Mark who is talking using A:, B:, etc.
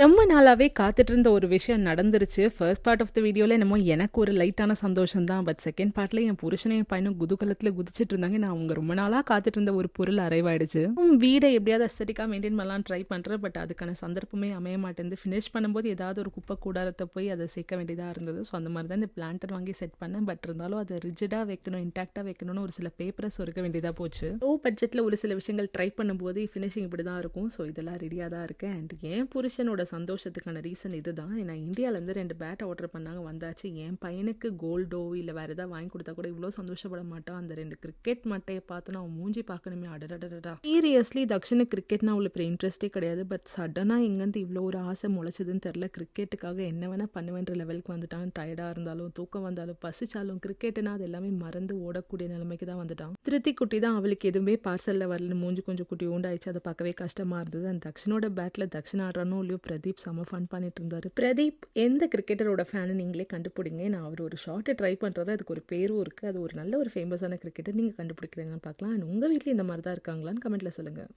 A: ரொம்ப நாளாவே காத்துட்டு இருந்த ஒரு விஷயம் நடந்துருச்சு. ஃபர்ஸ்ட் பார்ட் ஆஃப் த வீடியோல என்னமோ எனக்கு ஒரு லைட்டான சந்தோஷம் தான். பட் செகண்ட் பார்ட்ல என் புருஷனும் என் பையனும் குதூகலத்துல குதிச்சிட்டு இருந்தாங்க. நான் அவங்க ரொம்ப நாளா காத்துட்டு இருந்த ஒரு பொருள் அரைவாயிடுச்சு. வீடை எப்படியாவது அஸ்தட்டிக்கா மெயின்டைன் பண்ணலாம் ட்ரை பண்றேன். பட் அதுக்கான சந்தர்ப்பமே அமைய மாட்டேங்குது. ஃபினிஷ் பண்ணும்போது ஏதாவது ஒரு குப்பை கூடாரத்தை போய் அதை சேர்க்க வேண்டியதா இருந்தது. ஸோ அந்த மாதிரி தான் இந்த பிளான்டர் வாங்கி செட் பண்ணேன். பட் இருந்தாலும் அதை ரிஜிடா வைக்கணும், இன்டாக்டா வைக்கணும்னு ஒரு சில பேப்பரை சொருக்க வேண்டியதா போச்சு. லோ பட்ஜெட்ல ஒரு சில விஷயங்கள் ட்ரை பண்ணும்போது ஃபினிஷிங் இப்படி தான் இருக்கும். ஸோ இதெல்லாம் ரெடியாக தான் இருக்கேன். அண்ட் என் புருஷனோட சந்தோஷத்துக்கான ரீசன் இதுதான். நான் இந்தியாவிலேருந்து 2 பேட் ஆர்டர் பண்ணாங்க, வந்தாச்சு. என் பையனுக்கு கோல்டோ இல்லை வேறு ஏதாவது வாங்கி கொடுத்தா கூட இவ்வளோ சந்தோஷப்பட மாட்டான். அந்த 2 கிரிக்கெட் மட்டையை பார்த்து நான் மூஞ்சி பார்க்கணுமே, அடடடடா. சீரியஸ்லி தக்ஷனுக்கு கிரிக்கெட்னா அவ்வளோ பெரிய இன்ட்ரெஸ்டே கிடையாது. பட் சடனாக எங்கேருந்து இவ்வளோ ஒரு ஆசை முளைச்சதுன்னு தெரில. கிரிக்கெட்டுக்காக என்ன வேணால் பண்ணுவேன்ற லெவலுக்கு வந்துட்டான். டயர்டாக இருந்தாலும், தூக்கம் வந்தாலும், பசிச்சாலும், கிரிக்கெட்டுனா அது எல்லாமே மறந்து ஓடக்கூடிய நிலைமைக்கு தான் வந்துட்டான். திருத்தி குட்டி தான் அவளுக்கு எதுவுமே பார்சலில் வரலன்னு மூஞ்சி கொஞ்சம் குட்டி உண்டாயிடுச்சு. அதை பார்க்கவே கஷ்டமாக இருந்தது. அந்த தக்ஷனோட பேட்டில் தக்ஷன் ஆடுறானோ இல்லையோ பிரதீப் செம ஃபன் பண்ணிட்டு இருந்தாரு. பிரதீப் எந்த கிரிக்கெட்டரோட ஃபேனு நீங்களே கண்டுபிடிங்க. நான் அவர் ஒரு ஷார்ட்டை ட்ரை பண்ணுறாரு. அதுக்கு ஒரு பேரும் இருக்குது. அது ஒரு நல்ல ஒரு ஃபேமஸான கிரிக்கெட்டர். நீங்கள் கண்டுபிடிக்கிறீங்கன்னு பார்க்கலாம். உங்கள் வீட்டில் இந்த மாதிரி தான் இருக்காங்களான்னு கமெண்ட்டில் சொல்லுங்கள்.